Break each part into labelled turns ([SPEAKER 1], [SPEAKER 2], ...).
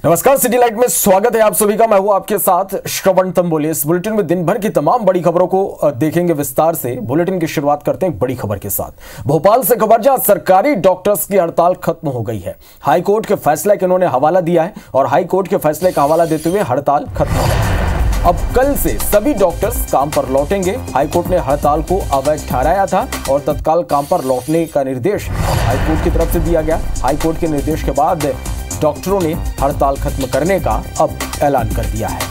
[SPEAKER 1] नमस्कार, city light में स्वागत है आप सभी का। मैं हूं आपके साथ श्रवण तंबोली। इस बुलेटिन में दिन भर की तमाम बड़ी खबरों को देखेंगे विस्तार से। बुलेटिन की शुरुआत करते हैं एक बड़ी खबर के साथ। भोपाल से खबर, जहां सरकारी डॉक्टर्स की हड़ताल खत्म हो गई है। हाई कोर्ट के फैसले का इन्होंने हवाला दिया है और हाई कोर्ट के फैसले का हवाला देते हुए हड़ताल खत्म हो गई। अब कल से सभी डॉक्टर्स काम पर लौटेंगे। हाईकोर्ट ने हड़ताल को अवैध ठहराया था और तत्काल काम पर लौटने का निर्देश हाईकोर्ट की तरफ से दिया गया। हाईकोर्ट के निर्देश के बाद डॉक्टरों ने हड़ताल खत्म करने का अब ऐलान कर दिया है।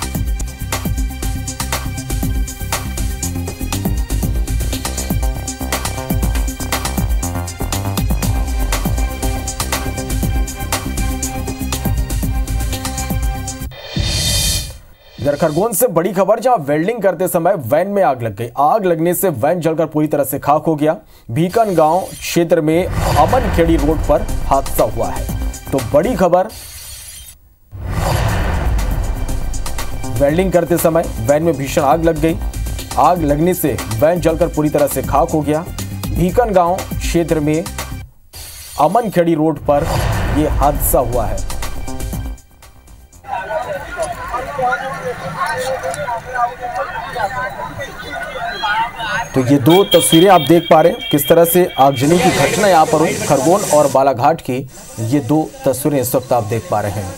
[SPEAKER 1] इधर खरगोन से बड़ी खबर, जहां वेल्डिंग करते समय वैन में आग लग गई। आग लगने से वैन जलकर पूरी तरह से खाक हो गया। भीकन गांव क्षेत्र में अमनखेड़ी रोड पर हादसा हुआ है। तो बड़ी खबर, वेल्डिंग करते समय वैन में भीषण आग लग गई। आग लगने से वैन जलकर पूरी तरह से खाक हो गया। भीकन गांव क्षेत्र में अमनखेड़ी रोड पर यह हादसा हुआ है। तो ये दो तस्वीरें आप देख पा रहे हैं, किस तरह से आगजनी की घटना यहां पर हुई। खरगोन और बालाघाट की ये दो तस्वीरें इस वक्त आप देख पा रहे हैं।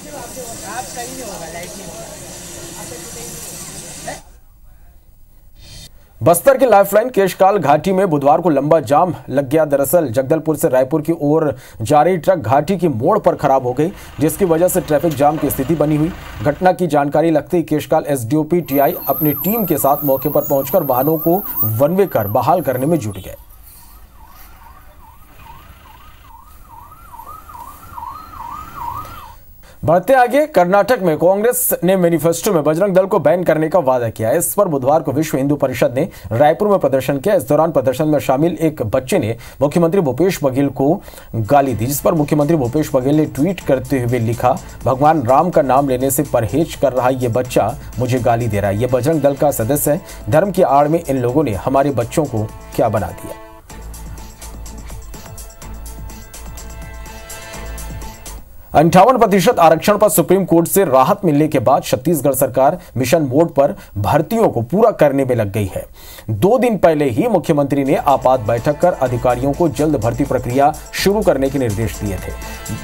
[SPEAKER 1] बस्तर के लाइफलाइन केशकाल घाटी में बुधवार को लंबा जाम लग गया। दरअसल जगदलपुर से रायपुर की ओर जा रही ट्रक घाटी की मोड़ पर खराब हो गई, जिसकी वजह से ट्रैफिक जाम की स्थिति बनी हुई। घटना की जानकारी लगते ही केशकाल एसडीओपी टीआई अपनी टीम के साथ मौके पर पहुंचकर वाहनों को वन वे कर बहाल करने में जुट गए। बढ़ते आगे, कर्नाटक में कांग्रेस ने मैनिफेस्टो में बजरंग दल को बैन करने का वादा किया। इस पर बुधवार को विश्व हिंदू परिषद ने रायपुर में प्रदर्शन किया। इस दौरान प्रदर्शन में शामिल एक बच्चे ने मुख्यमंत्री भूपेश बघेल को गाली दी, जिस पर मुख्यमंत्री भूपेश बघेल ने ट्वीट करते हुए लिखा, भगवान राम का नाम लेने से परहेज कर रहा ये बच्चा मुझे गाली दे रहा है। ये बजरंग दल का सदस्य है। धर्म की आड़ में इन लोगों ने हमारे बच्चों को क्या बना दिया। 58% आरक्षण पर सुप्रीम कोर्ट से राहत मिलने के बाद छत्तीसगढ़ सरकार मिशन मोड पर भर्तियों को पूरा करने में लग गई है। 2 दिन पहले ही मुख्यमंत्री ने आपात बैठक कर अधिकारियों को जल्द भर्ती प्रक्रिया शुरू करने के निर्देश दिए थे।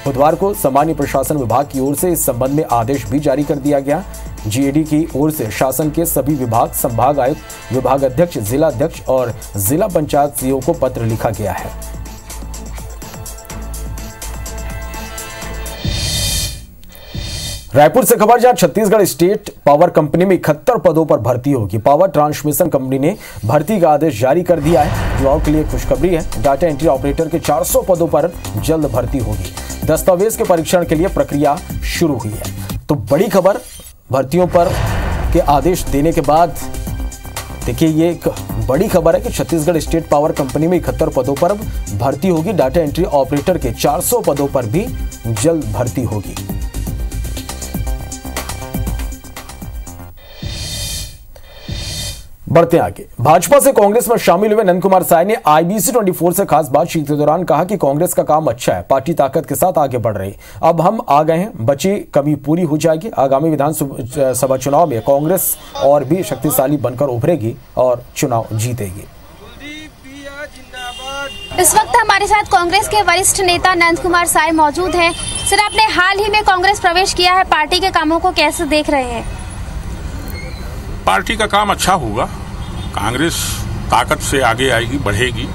[SPEAKER 1] बुधवार को सामान्य प्रशासन विभाग की ओर से इस संबंध में आदेश भी जारी कर दिया गया। जीएडी की ओर से शासन के सभी विभाग, संभाग आयुक्त, विभाग अध्यक्ष, जिला अध्यक्ष और जिला पंचायत सीईओ को पत्र लिखा गया है। रायपुर से खबर, जहां छत्तीसगढ़ स्टेट पावर कंपनी में 71 पदों पर भर्ती होगी। पावर ट्रांसमिशन कंपनी ने भर्ती का आदेश जारी कर दिया है। युवाओं के लिए खुशखबरी है, डाटा एंट्री ऑपरेटर के 400 पदों पर जल्द भर्ती होगी। दस्तावेज के परीक्षण के लिए प्रक्रिया शुरू हुई है। तो बड़ी खबर, भर्तियों पर के आदेश देने के बाद देखिए, ये एक बड़ी खबर है कि छत्तीसगढ़ स्टेट पावर कंपनी में 71 पदों पर भर्ती होगी। डाटा एंट्री ऑपरेटर के 400 पदों पर भी जल्द भर्ती होगी। बढ़ते आगे, भाजपा से कांग्रेस में शामिल हुए नंदकुमार साय ने IBC 24 से खास बातचीत के दौरान कहा कि कांग्रेस का काम अच्छा है, पार्टी ताकत के साथ आगे बढ़ रही। अब हम आ गए हैं, बची कमी पूरी हो जाएगी। आगामी विधानसभा चुनाव में कांग्रेस और भी शक्तिशाली बनकर उभरेगी और चुनाव जीतेगी।
[SPEAKER 2] इस वक्त हमारे साथ कांग्रेस के वरिष्ठ नेता नंदकुमार साय मौजूद हैं। सर, आपने हाल ही में कांग्रेस प्रवेश किया है, पार्टी के कामों को कैसे देख रहे हैं?
[SPEAKER 3] पार्टी का काम अच्छा होगा, कांग्रेस ताकत से आगे आएगी, बढ़ेगी,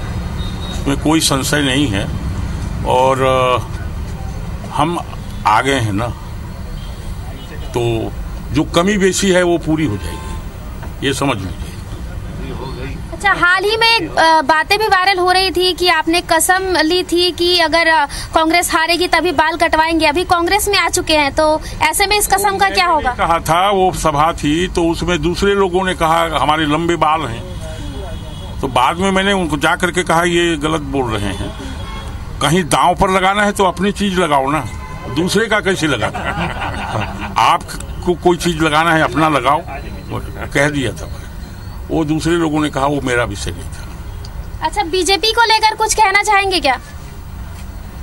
[SPEAKER 3] इसमें कोई संशय नहीं है। और हम आ गए हैं ना, तो जो कमी बेसी है वो पूरी हो जाएगी, ये समझ लीजिए।
[SPEAKER 2] अच्छा, हाल ही में बातें भी वायरल हो रही थी कि आपने कसम ली थी कि अगर कांग्रेस हारेगी तभी बाल कटवाएंगे। अभी कांग्रेस में आ चुके हैं, तो ऐसे में इस कसम का क्या होगा?
[SPEAKER 3] कहा था, वो सभा थी तो उसमें दूसरे लोगों ने कहा हमारे लंबे बाल हैं, तो बाद में मैंने उनको जा करके कहा ये गलत बोल रहे हैं। कहीं दांव पर लगाना है तो अपनी चीज लगाओ ना, दूसरे का कैसे लगाना? आपको कोई चीज लगाना है अपना लगाओ, कह दिया था। वो दूसरे लोगों ने कहा वो मेरा विषय नहीं था।
[SPEAKER 2] अच्छा, बीजेपी को लेकर कुछ कहना चाहेंगे क्या?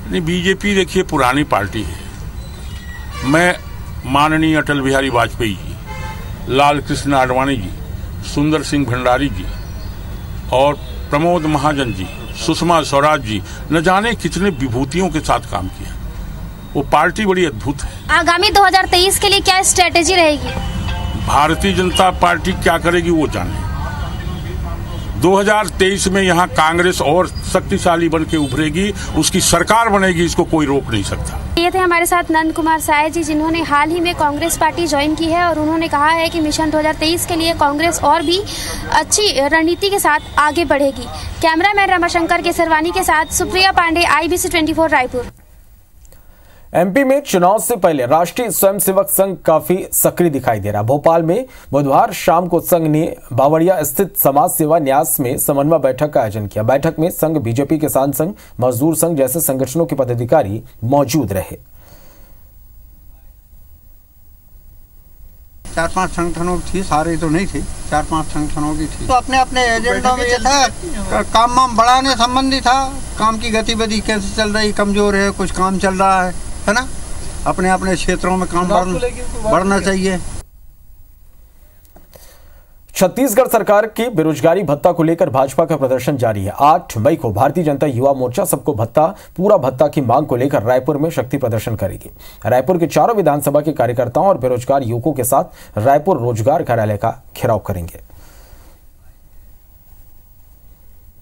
[SPEAKER 3] नहीं, बीजेपी देखिए पुरानी पार्टी है। मैं माननीय अटल बिहारी वाजपेयी जी, लाल कृष्ण आडवाणी जी, सुंदर सिंह भंडारी जी और प्रमोद महाजन जी, सुषमा स्वराज जी, न जाने कितने विभूतियों के साथ काम किया। वो पार्टी बड़ी अद्भुत है।
[SPEAKER 2] आगामी 2023 के लिए क्या स्ट्रेटेजी रहेगी?
[SPEAKER 3] भारतीय जनता पार्टी क्या करेगी वो जाने। 2023 में यहाँ कांग्रेस और शक्तिशाली बन के उभरेगी, उसकी सरकार बनेगी, इसको कोई रोक नहीं सकता।
[SPEAKER 2] ये थे हमारे साथ नंद कुमार साय जी, जिन्होंने हाल ही में कांग्रेस पार्टी ज्वाइन की है और उन्होंने कहा है कि मिशन 2023 के लिए कांग्रेस और भी अच्छी रणनीति के साथ आगे बढ़ेगी। कैमरामैन रमाशंकर केसरवानी के साथ सुप्रिया पांडे, IBC 24 रायपुर।
[SPEAKER 1] एमपी में चुनाव से पहले राष्ट्रीय स्वयंसेवक संघ काफी सक्रिय दिखाई दे रहा। भोपाल में बुधवार शाम को संघ ने बावड़िया स्थित समाज सेवा न्यास में समन्वय बैठक का आयोजन किया। बैठक में संघ, बीजेपी, किसान संघ, मजदूर संघ जैसे संगठनों के पदाधिकारी मौजूद रहे।
[SPEAKER 4] 4-5 संगठनों की थी, सारे तो नहीं थी, 4-5 संगठनों की थी। तो अपने अपने एजेंडा में ये था, काम वाम बढ़ाने संबंधी था, काम की गतिविधि कैसे चल रही, कमजोर है, कुछ काम चल रहा है ना। अपने अपने क्षेत्रों में काम बढ़ना चाहिए।
[SPEAKER 1] छत्तीसगढ़ सरकार की बेरोजगारी भत्ता को लेकर भाजपा का प्रदर्शन जारी है। 8 मई को भारतीय जनता युवा मोर्चा सबको भत्ता, पूरा भत्ता की मांग को लेकर रायपुर में शक्ति प्रदर्शन करेगी। रायपुर के चारों विधानसभा के कार्यकर्ताओं और बेरोजगार युवकों के साथ रायपुर रोजगार कार्यालय का घेराव करेंगे।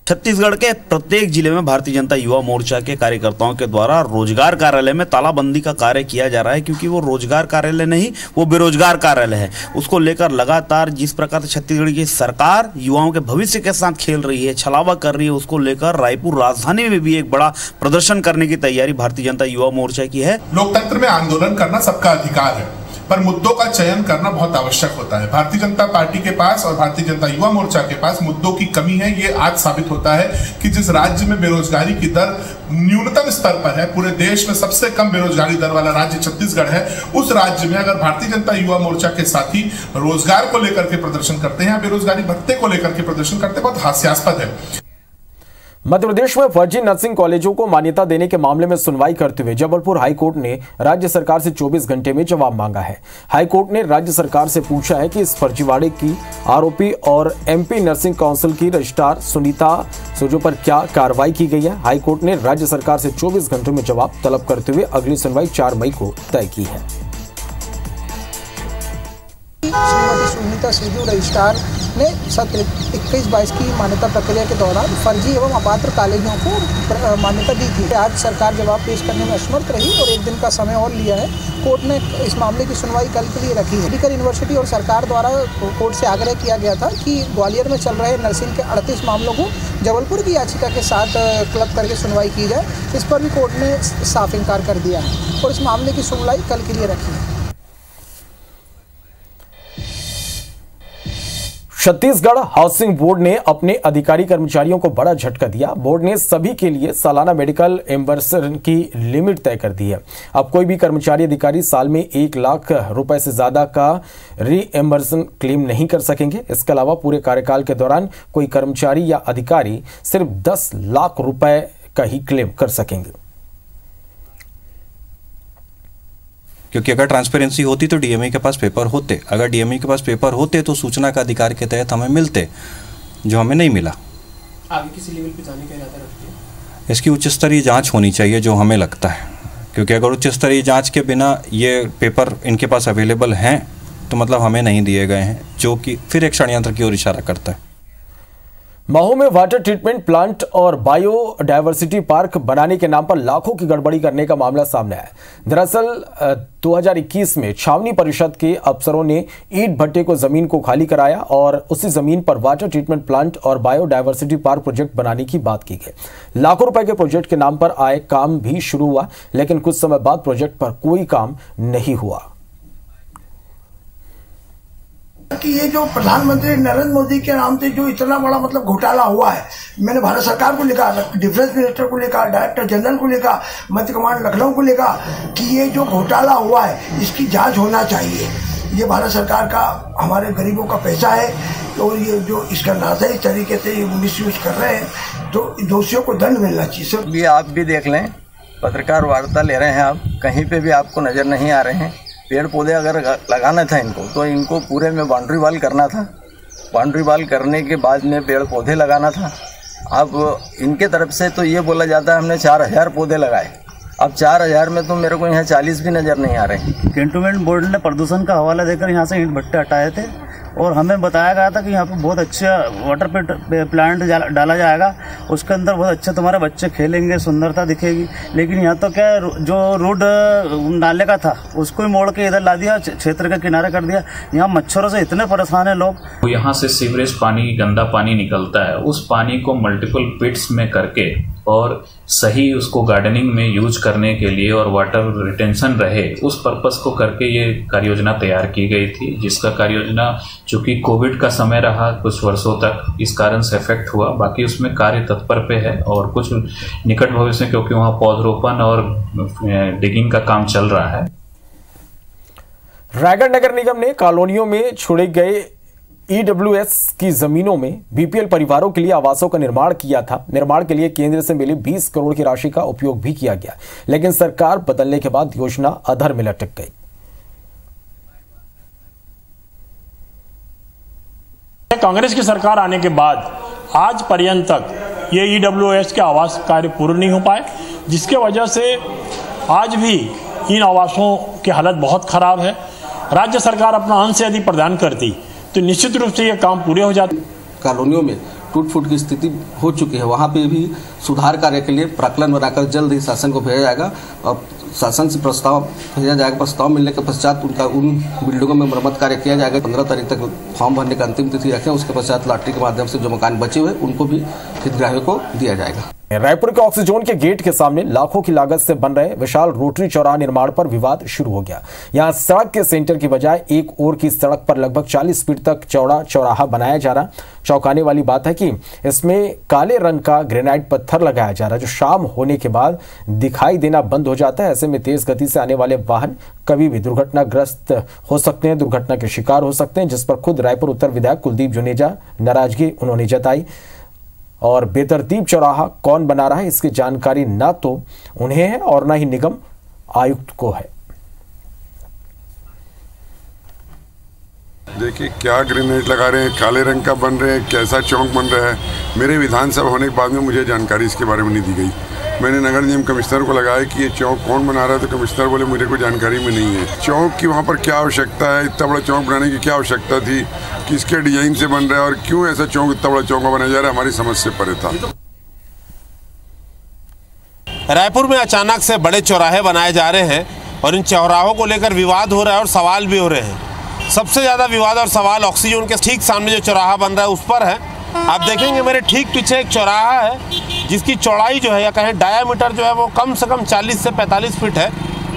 [SPEAKER 5] छत्तीसगढ़ के प्रत्येक जिले में भारतीय जनता युवा मोर्चा के कार्यकर्ताओं के द्वारा रोजगार कार्यालय में तालाबंदी का कार्य किया जा रहा है, क्योंकि वो रोजगार कार्यालय नहीं, वो बेरोजगार कार्यालय है। उसको लेकर लगातार जिस प्रकार से छत्तीसगढ़ की सरकार युवाओं के भविष्य के साथ खेल रही है, छलावा कर रही है, उसको लेकर रायपुर राजधानी में भी एक बड़ा प्रदर्शन करने की तैयारी भारतीय जनता युवा मोर्चा की है।
[SPEAKER 6] लोकतंत्र में आंदोलन करना सबका अधिकार है, पर मुद्दों का चयन करना बहुत आवश्यक होता है। भारतीय जनता पार्टी के पास और भारतीय जनता युवा मोर्चा के पास मुद्दों की कमी है। ये आज साबित होता है कि जिस राज्य में बेरोजगारी की दर न्यूनतम स्तर पर है, पूरे देश में सबसे कम बेरोजगारी दर वाला राज्य छत्तीसगढ़ है, उस राज्य में अगर भारतीय जनता युवा मोर्चा के साथी रोजगार को लेकर के प्रदर्शन करते हैं, बेरोजगारी भत्ते को लेकर के प्रदर्शन करते हैं, बहुत हास्यास्पद है।
[SPEAKER 1] मध्य प्रदेश में फर्जी नर्सिंग कॉलेजों को मान्यता देने के मामले में सुनवाई करते हुए जबलपुर हाईकोर्ट ने राज्य सरकार से 24 घंटे में जवाब मांगा है। हाईकोर्ट ने राज्य सरकार से पूछा है कि इस फर्जीवाड़े की आरोपी और MP नर्सिंग काउंसिल की रजिस्ट्रार सुनीता सोजो पर क्या कार्रवाई की गई है। हाईकोर्ट ने राज्य सरकार से 24 घंटों में जवाब तलब करते हुए अगली सुनवाई 4 मई को तय की है।
[SPEAKER 7] श्रीमती सुनीता सूजू रजिस्ट्रार ने सत्र 21-22 की मान्यता प्रक्रिया के दौरान फर्जी एवं अपात्र कॉलेजों को मान्यता दी थी। आज सरकार जवाब पेश करने में असमर्थ रही और 1 दिन का समय और लिया है। कोर्ट ने इस मामले की सुनवाई कल के लिए रखी है। मेडिकल यूनिवर्सिटी और सरकार द्वारा कोर्ट से आग्रह किया गया था कि ग्वालियर में चल रहे नर्सिंग के 38 मामलों को जबलपुर की याचिका के साथ क्लब करके सुनवाई की जाए। इस पर भी कोर्ट ने साफ इनकार कर दिया है और इस मामले की सुनवाई कल के लिए रखी है।
[SPEAKER 1] छत्तीसगढ़ हाउसिंग बोर्ड ने अपने अधिकारी कर्मचारियों को बड़ा झटका दिया। बोर्ड ने सभी के लिए सालाना मेडिकल रिएम्बर्समेंट की लिमिट तय कर दी है। अब कोई भी कर्मचारी अधिकारी साल में 1 लाख रुपए से ज्यादा का रिएम्बर्समेंट क्लेम नहीं कर सकेंगे। इसके अलावा पूरे कार्यकाल के दौरान कोई कर्मचारी या अधिकारी सिर्फ 10 लाख रुपए का ही क्लेम कर सकेंगे।
[SPEAKER 8] क्योंकि अगर ट्रांसपेरेंसी होती तो डीएमई के पास पेपर होते, अगर डीएमई के पास पेपर होते तो सूचना का अधिकार के तहत हमें मिलते, जो हमें नहीं मिला।
[SPEAKER 9] आगे किसी लेवल पे जाने का इरादा रखते हैं?
[SPEAKER 8] इसकी उच्च स्तरीय जांच होनी चाहिए, जो हमें लगता है, क्योंकि अगर उच्च स्तरीय जांच के बिना ये पेपर इनके पास अवेलेबल हैं तो मतलब हमें नहीं दिए गए हैं, जो कि फिर एक षड्यंत्र की ओर इशारा करता है।
[SPEAKER 1] महू में वाटर ट्रीटमेंट प्लांट और बायोडायवर्सिटी पार्क बनाने के नाम पर लाखों की गड़बड़ी करने का मामला सामने आया। दरअसल 2021 में छावनी परिषद के अफसरों ने ईंट भट्टे को जमीन को खाली कराया और उसी जमीन पर वाटर ट्रीटमेंट प्लांट और बायोडायवर्सिटी पार्क प्रोजेक्ट बनाने की बात की गई। लाखों रुपए के प्रोजेक्ट के नाम पर आए काम भी शुरू हुआ, लेकिन कुछ समय बाद प्रोजेक्ट पर कोई काम नहीं हुआ।
[SPEAKER 10] कि ये जो प्रधानमंत्री नरेंद्र मोदी के नाम से जो इतना बड़ा मतलब घोटाला हुआ है, मैंने भारत सरकार को लिखा, डिफेंस मिनिस्टर को लिखा, डायरेक्टर जनरल को लिखा, मंत्री कमांड लखनऊ को लिखा कि ये जो घोटाला हुआ है इसकी जांच होना चाहिए। ये भारत सरकार का, हमारे गरीबों का पैसा है और ये जो इसका नाजायज तरीके से मिसयूज कर रहे हैं तो दोषियों को दंड मिलना चाहिए।
[SPEAKER 4] सर आप भी देख लें, पत्रकार वार्ता ले रहे हैं आप, कहीं पे भी आपको नजर नहीं आ रहे हैं।
[SPEAKER 11] पेड़ पौधे अगर लगाना था इनको तो इनको पूरे में बाउंड्री वाल करना था। बाउंड्री वाल करने के बाद में पेड़ पौधे लगाना था। अब इनके तरफ से तो ये बोला जाता है हमने 4000 पौधे लगाए। अब 4000 में तो मेरे को यहाँ 40 भी नज़र नहीं आ रहे।
[SPEAKER 5] कैंटोनमेंट बोर्ड ने प्रदूषण का हवाला देकर यहाँ से ईंट भट्टे हटाए थे और हमें बताया गया था कि यहाँ पे बहुत अच्छा वाटर प्लांट डाला जाएगा, उसके अंदर बहुत अच्छे तुम्हारे बच्चे खेलेंगे, सुंदरता दिखेगी। लेकिन यहाँ तो क्या जो रोड नाले का था उसको ही मोड़ के इधर ला दिया, क्षेत्र के किनारे कर दिया। यहाँ मच्छरों से इतने परेशान है लोग।
[SPEAKER 12] यहाँ से सीवरेज पानी, गंदा पानी निकलता है, उस पानी को मल्टीपल पिट्स में करके और सही उसको गार्डनिंग में यूज करने के लिए और वाटर रिटेंशन रहे उस पर्पस को करके ये कार्ययोजना तैयार की गई थी, जिसका कार्ययोजना चूंकि कोविड का समय रहा कुछ वर्षों तक, इस कारण से इफेक्ट हुआ। बाकी उसमें कार्य तत्पर पे है और कुछ निकट भविष्य में क्योंकि वहाँ पौधरोपण और डिगिंग का काम चल रहा है।
[SPEAKER 1] रायगढ़ नगर निगम ने कॉलोनियों में छोड़े गए EWS की जमीनों में BPL परिवारों के लिए आवासों का निर्माण किया था। निर्माण के लिए केंद्र से मिली 20 करोड़ की राशि का उपयोग भी किया गया, लेकिन सरकार बदलने के बाद योजना अधर में लटक गई।
[SPEAKER 13] कांग्रेस की सरकार आने के बाद आज पर्यंत तक ये EWS के आवास कार्य पूर्ण नहीं हो पाए, जिसके वजह से आज भी इन आवासों की हालत बहुत खराब है। राज्य सरकार अपना अंश यदि प्रदान करती तो निश्चित रूप से ये काम पूरे हो जाते।
[SPEAKER 14] कॉलोनियों में टूट फूट की स्थिति हो चुकी है, वहाँ पे भी सुधार कार्य के लिए प्राक्कलन बनाकर जल्द ही शासन को भेजा जाएगा और शासन से प्रस्ताव भेजा जाएगा। प्रस्ताव मिलने के पश्चात उन बिल्डिंगों में मरम्मत कार्य किया जाएगा। 15 तारीख तक फॉर्म भरने का अंतिम तिथि रखें, उसके पश्चात लॉटरी के माध्यम से जो मकान बचे हुए उनको भी हितग्राहियों को दिया जाएगा।
[SPEAKER 1] रायपुर के ऑक्सीजोन के गेट के सामने लाखों की लागत से बन रहे विशाल रोटरी चौराहा निर्माण पर विवाद शुरू हो गया। यहां सड़क के सेंटर की बजाय एक ओर की सड़क पर लगभग 40 फीट तक चौड़ा चौराहा बनाया जा रहा। चौंकाने वाली बात है कि इसमें काले रंग का ग्रेनाइट पत्थर लगाया जा रहा, जो शाम होने के बाद दिखाई देना बंद हो जाता है। ऐसे में तेज गति से आने वाले वाहन कभी भी दुर्घटनाग्रस्त हो सकते हैं, दुर्घटना के शिकार हो सकते हैं, जिस पर खुद रायपुर उत्तर विधायक कुलदीप जुनेजा नाराजगी उन्होंने जताई। और बेतरतीब चौराहा कौन बना रहा है इसकी जानकारी ना तो उन्हें है और ना ही निगम आयुक्त को है।
[SPEAKER 15] देखिए क्या ग्रेनेड लगा रहे हैं, काले रंग का बन रहे हैं, कैसा चौक बन रहा है। मेरे विधानसभा होने के बाद में मुझे जानकारी इसके बारे में नहीं दी गई। मैंने नगर निगम कमिश्नर को लगाया कि ये चौक कौन बना रहा है, तो कमिश्नर बोले मुझे कोई जानकारी में नहीं है। चौक की वहाँ पर क्या आवश्यकता है, इतना बड़ा चौक बनाने की क्या आवश्यकता थी, किसके डिजाइन से बन रहा है और क्यों ऐसा चौक, इतना बड़ा चौक बनाया जा रहा है, हमारी समझ से परे था।
[SPEAKER 16] रायपुर में अचानक से बड़े चौराहे बनाए जा रहे हैं और इन चौराहों को लेकर विवाद हो रहा है और सवाल भी हो रहे हैं। सबसे ज़्यादा विवाद और सवाल ऑक्सीजन के ठीक सामने जो चौराहा बन रहा है उस पर है। आप देखेंगे मेरे ठीक पीछे एक चौराहा है जिसकी चौड़ाई जो है या कहें डायामीटर जो है वो कम से कम 40 से 45 फीट है।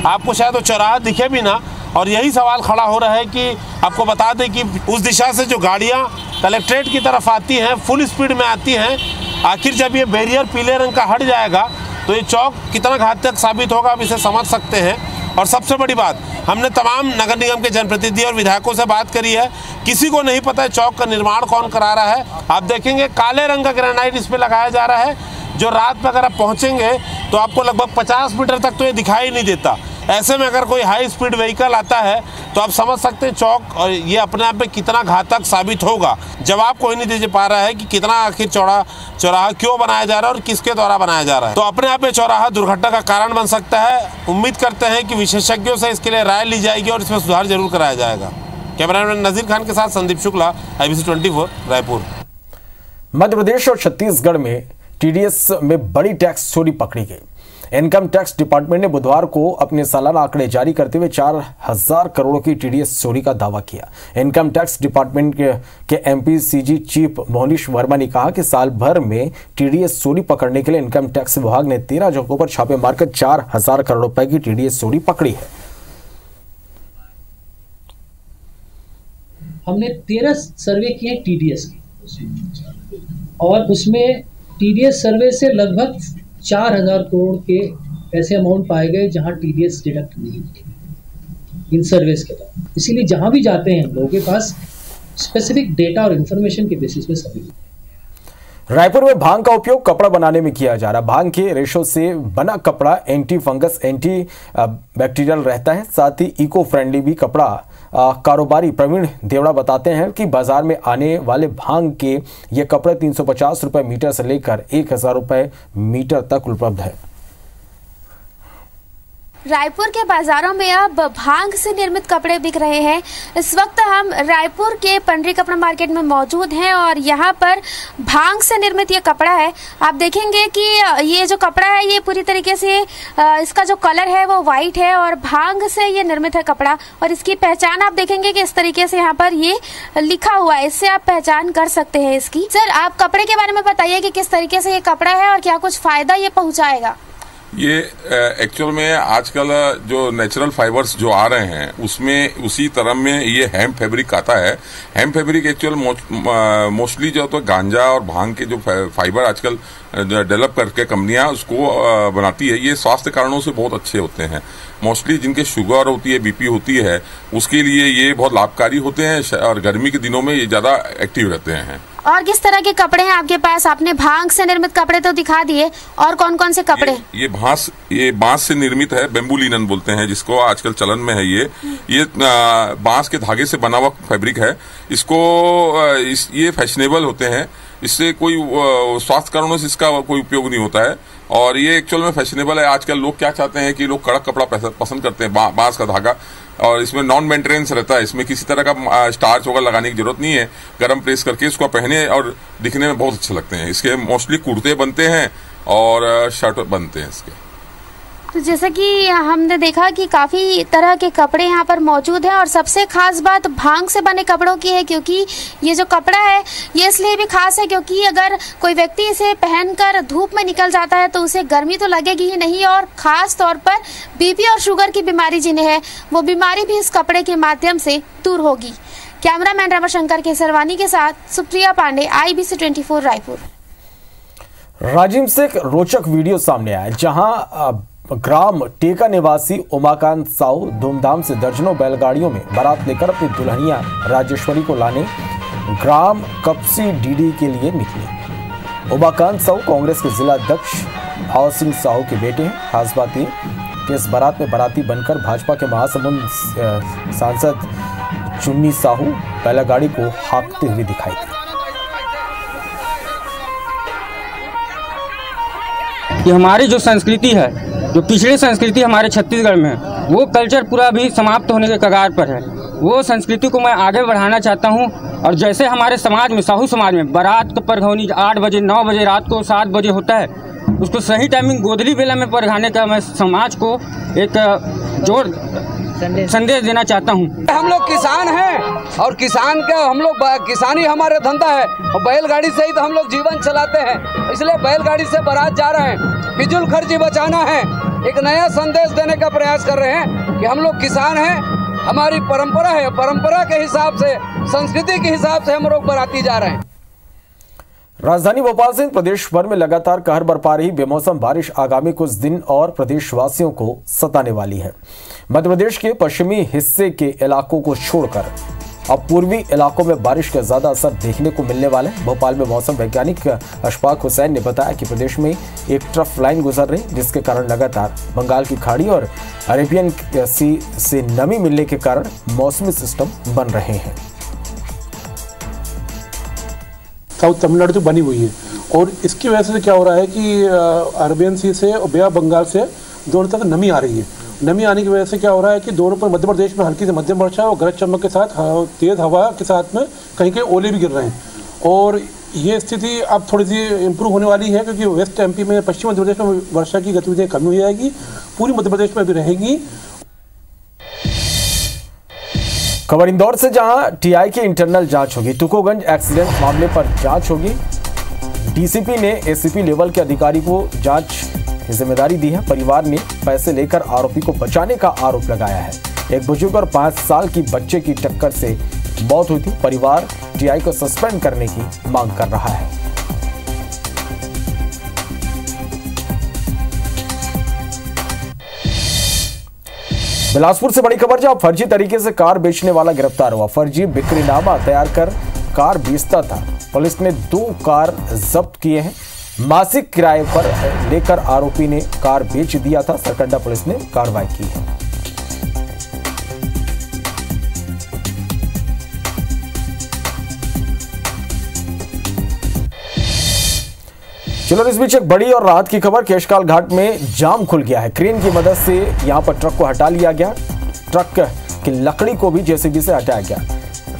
[SPEAKER 16] आपको शायद वो चौराहा दिखे भी ना, और यही सवाल खड़ा हो रहा है कि आपको बता दें कि उस दिशा से जो गाड़ियाँ कलेक्ट्रेट की तरफ आती हैं, फुल स्पीड में आती हैं, आखिर जब ये बैरियर पीले रंग का हट जाएगा तो ये चौक कितना घातक साबित होगा, आप इसे समझ सकते हैं। और सबसे बड़ी बात, हमने तमाम नगर निगम के जनप्रतिनिधि और विधायकों से बात करी है, किसी को नहीं पता है चौक का निर्माण कौन करा रहा है। आप देखेंगे काले रंग का ग्रेनाइट इस पे लगाया जा रहा है, जो रात में अगर आप पहुंचेंगे तो आपको लगभग 50 मीटर तक तो ये दिखाई नहीं देता। ऐसे में अगर कोई हाई स्पीड व्हीकल आता है तो आप समझ सकते हैं चौक और ये अपने आप में कितना घातक साबित होगा। जवाब कोई नहीं दे पा रहा है कि कितना आखिर चौराहा क्यों बनाया जा रहा है और किसके द्वारा बनाया जा रहा है। तो अपने आप में चौराहा दुर्घटना का कारण बन सकता है। उम्मीद करते हैं कि विशेषज्ञों से इसके लिए राय ली जाएगी और इसमें सुधार जरूर कराया जाएगा। कैमरामैन नजीर खान के साथ संदीप शुक्ला, IBC 24 रायपुर।
[SPEAKER 1] मध्य प्रदेश और छत्तीसगढ़ में TDS में बड़ी टैक्स चोरी पकड़ी गई। इनकम टैक्स डिपार्टमेंट ने बुधवार को अपने सालाना आंकड़े जारी करते हुए 4000 करोड़ की TDS चोरी का दावा किया। इनकम टैक्स डिपार्टमेंट के MPCG चीफ मोहनीश वर्मा ने कहा कि साल भर में TDS चोरी पकड़ने के लिए इनकम टैक्स विभाग ने 13 जगहों पर छापे मारकर 4000 करोड़ रुपए की TDS चोरी पकड़ी है।
[SPEAKER 17] हमने 13 सर्वे किए TDS के और उसमें TDS सर्वे से लगभग 4000 करोड़ के ऐसे अमाउंट पाए गए जहां TDS डिडक्ट नहीं थे इन सर्विस के बाद। इसीलिए जहां भी जाते हैं हम लोगों के पास स्पेसिफिक डेटा और इंफॉर्मेशन के बेसिस पे सभी।
[SPEAKER 1] रायपुर में भांग का उपयोग कपड़ा बनाने में किया जा रहा है। भांग के रेशों से बना कपड़ा एंटी फंगस, एंटी बैक्टीरियल रहता है, साथ ही इको फ्रेंडली भी कपड़ा। कारोबारी प्रवीण देवड़ा बताते हैं कि बाजार में आने वाले भांग के ये कपड़े 350 रुपए मीटर से लेकर 1000 रुपए मीटर तक उपलब्ध है।
[SPEAKER 2] रायपुर के बाजारों में अब भांग से निर्मित कपड़े बिक रहे हैं। इस वक्त हम रायपुर के पंडरी कपड़ा मार्केट में मौजूद हैं और यहाँ पर भांग से निर्मित ये कपड़ा है। आप देखेंगे कि ये जो कपड़ा है ये पूरी तरीके से इसका जो कलर है वो वाइट है और भांग से ये निर्मित है कपड़ा। और इसकी पहचान आप देखेंगे कि इस तरीके से यहाँ पर ये लिखा हुआ है, इससे आप पहचान कर सकते हैं इसकी। सर, आप कपड़े के बारे में बताइए कि किस तरीके से ये कपड़ा है और क्या कुछ फायदा ये पहुँचाएगा।
[SPEAKER 3] ये एक्चुअल में आजकल जो नेचुरल फाइबर्स जो आ रहे हैं उसमें उसी तरह में ये हेम्प फैब्रिक आता है। हेम्प फैब्रिक एक्चुअल मोस्टली जो तो गांजा और भांग के जो फाइबर आजकल डेवलप करके कंपनियां उसको बनाती है, ये स्वास्थ्य कारणों से बहुत अच्छे होते हैं। मोस्टली जिनके शुगर होती है, बीपी होती है, उसके लिए ये बहुत लाभकारी होते हैं और गर्मी के दिनों में ये ज्यादा एक्टिव रहते हैं।
[SPEAKER 2] और किस तरह के कपड़े हैं आपके पास? आपने भांग से निर्मित कपड़े तो दिखा दिए, और कौन कौन से कपड़े?
[SPEAKER 3] ये बांस से निर्मित है, बेम्बू लिनन बोलते हैं जिसको, आजकल चलन में है। ये बांस के धागे से बना हुआ फैब्रिक है। ये फैशनेबल होते हैं, इससे कोई स्वास्थ्य कारणों से इसका कोई उपयोग नहीं होता है और ये एक्चुअल में फैशनेबल है। आजकल लोग क्या चाहते हैं कि लोग कड़क कपड़ा पसंद करते हैं, बांस का धागा, और इसमें नॉन मेंटेनेंस रहता है, इसमें किसी तरह का स्टार्च वगैरह लगाने की जरूरत नहीं है। गरम प्रेस करके इसको पहने और दिखने में बहुत अच्छे लगते हैं। इसके मोस्टली कुर्ते बनते हैं और शर्ट बनते हैं इसके।
[SPEAKER 2] तो जैसे कि हमने देखा कि काफ़ी तरह के कपड़े यहाँ पर मौजूद हैं और सबसे खास बात भांग से बने कपड़ों की है, क्योंकि ये जो कपड़ा है ये इसलिए भी खास है क्योंकि अगर कोई व्यक्ति इसे पहनकर धूप में निकल जाता है तो उसे गर्मी तो लगेगी ही नहीं, और ख़ास तौर पर बीपी और शुगर की बीमारी जिन्हें है वो बीमारी भी इस कपड़े के माध्यम से दूर होगी। कैमरामैन रमाशंकर केसरवानी के साथ सुप्रिया पांडे, IBC 24 रायपुर।
[SPEAKER 1] राजिम से एक रोचक वीडियो सामने आया जहां ग्राम टेका निवासी उमाकांत साहू धूमधाम से दर्जनों बैलगाड़ियों में बारात लेकर अपनी दुल्हनिया राजेश्वरी को लाने ग्राम कपसी डीडी के लिए निकले। उमाकांत साहू कांग्रेस के जिला अध्यक्ष भाव सिंह साहू के बेटे हैं। खास बात ये कि इस बारात में बाराती बनकर भाजपा के महासमुंद सांसद चुन्नी साहू बैलगाड़ी को हाँकते हुए दिखाई दी।
[SPEAKER 18] कि हमारी जो संस्कृति है, जो पिछड़ी संस्कृति हमारे छत्तीसगढ़ में है, वो कल्चर पूरा भी समाप्त होने के कगार पर है। वो संस्कृति को मैं आगे बढ़ाना चाहता हूँ। और जैसे हमारे समाज में, साहू समाज में बारात का परघौनी 8 बजे 9 बजे रात को 7 बजे होता है, उसको सही टाइमिंग गोधली बेला में परघाने का मैं समाज को एक जोर संदेश देना चाहता हूँ।
[SPEAKER 19] हम लोग किसान हैं और किसान का हम लोग किसानी हमारे धंधा है और बैलगाड़ी से ही तो हम लोग जीवन चलाते हैं, इसलिए बैलगाड़ी से बारात जा रहे हैं। फिजूल खर्ची बचाना है, एक नया संदेश देने का प्रयास कर रहे हैं कि हम लोग किसान हैं, हमारी परंपरा है, परंपरा के हिसाब से, संस्कृति के हिसाब से हम लोग बाराती जा रहे हैं।
[SPEAKER 1] राजधानी भोपाल सहित प्रदेश भर में लगातार कहर बरपा रही बेमौसम बारिश आगामी कुछ दिन और प्रदेशवासियों को सताने वाली है। मध्य प्रदेश के पश्चिमी हिस्से के इलाकों को छोड़कर अब पूर्वी इलाकों में बारिश का ज्यादा असर देखने को मिलने वाला है। भोपाल में मौसम वैज्ञानिक अशफाक हुसैन ने बताया कि प्रदेश में एक ट्रफ लाइन गुजर रही, जिसके कारण लगातार बंगाल की खाड़ी और अरेबियन सी से नमी मिलने के कारण मौसमी सिस्टम बन रहे हैं।
[SPEAKER 20] साउथ तमिलनाडु तो बनी हुई है और इसकी वजह से क्या हो रहा है कि अरेबियन सी से और बे ऑफ बंगाल से दोनों तरफ नमी आ रही है। नमी आने की वजह से क्या हो रहा है कि दोनों पर मध्य प्रदेश में हल्की से मध्यम वर्षा और गरज चमक के साथ तेज़ हवा के साथ में कहीं कहीं ओले भी गिर रहे हैं और ये स्थिति अब थोड़ी सी इम्प्रूव होने वाली है क्योंकि वेस्ट एमपी में, पश्चिम मध्य प्रदेश में वर्षा की गतिविधियाँ कमी हो जाएगी, पूरी मध्य प्रदेश में भी रहेंगी।
[SPEAKER 1] खबर इंदौर से, जहां टीआई की इंटरनल जांच होगी। तुकोगंज एक्सीडेंट मामले पर जांच होगी। डीसीपी ने एसीपी लेवल के अधिकारी को जांच की जिम्मेदारी दी है। परिवार ने पैसे लेकर आरोपी को बचाने का आरोप लगाया है। एक बुजुर्ग और 5 साल की बच्चे की टक्कर से मौत हुई थी। परिवार टीआई को सस्पेंड करने की मांग कर रहा है। बिलासपुर से बड़ी खबर, जहां फर्जी तरीके से कार बेचने वाला गिरफ्तार हुआ। फर्जी बिक्रीनामा तैयार कर कार बेचता था। पुलिस ने 2 कार जब्त किए हैं। मासिक किराए पर लेकर आरोपी ने कार बेच दिया था। सरकंडा पुलिस ने कार्रवाई की है। चलो इस बीच एक बड़ी और राहत की खबर। केशकाल घाट में जाम खुल गया है। क्रेन की मदद से यहां पर ट्रक को हटा लिया गया। ट्रक की लकड़ी को भी जेसीबी से हटाया गया।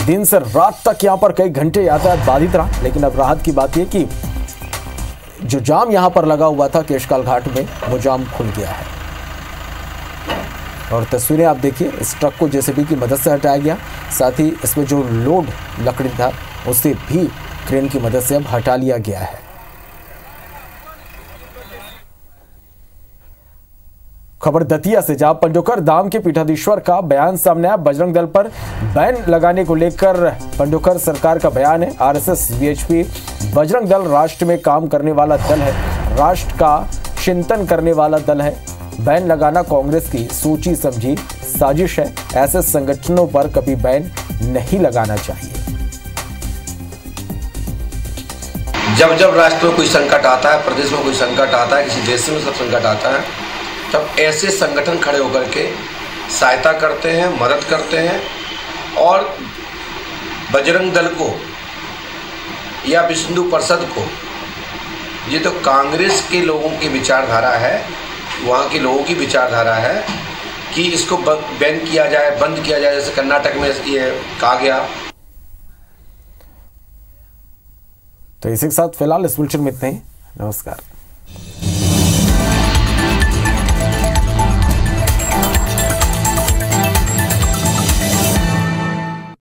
[SPEAKER 1] दिन से रात तक यहां पर कई घंटे यातायात बाधित रहा, लेकिन अब राहत की बात यह कि जो जाम यहां पर लगा हुआ था केशकाल घाट में, वो जाम खुल गया है। और तस्वीरें आप देखिए, इस ट्रक को जेसीबी की मदद से हटाया गया। साथ ही इसमें जो लोड लकड़ी था उसे भी क्रेन की मदद से अब हटा लिया गया है। खबर दतिया से, जहां पंडोकर धाम के पीठाधीश्वर का बयान सामने आया। बजरंग दल पर बैन लगाने को लेकर पंडोकर सरकार का बयान है। आरएसएस बीएचपी बजरंग दल राष्ट्र में काम करने वाला दल है, राष्ट्र का चिंतन करने वाला दल है। बैन लगाना कांग्रेस की सोची समझी साजिश है। ऐसे संगठनों पर कभी बैन नहीं लगाना चाहिए।
[SPEAKER 21] जब जब राष्ट्र में कोई संकट आता है, प्रदेश में कोई संकट आता है, किसी देश में सब संकट आता है, तब ऐसे संगठन खड़े होकर के सहायता करते हैं, मदद करते हैं। और बजरंग दल को या विश्व हिंदू परिषद को, ये तो कांग्रेस के लोगों की विचारधारा है, वहाँ के लोगों की विचारधारा है कि इसको बैन किया जाए, बंद किया जाए, जैसे कर्नाटक में ये कहा गया।
[SPEAKER 1] तो इसी के साथ फिलहाल इस बुलेटिन में इतना ही। नमस्कार।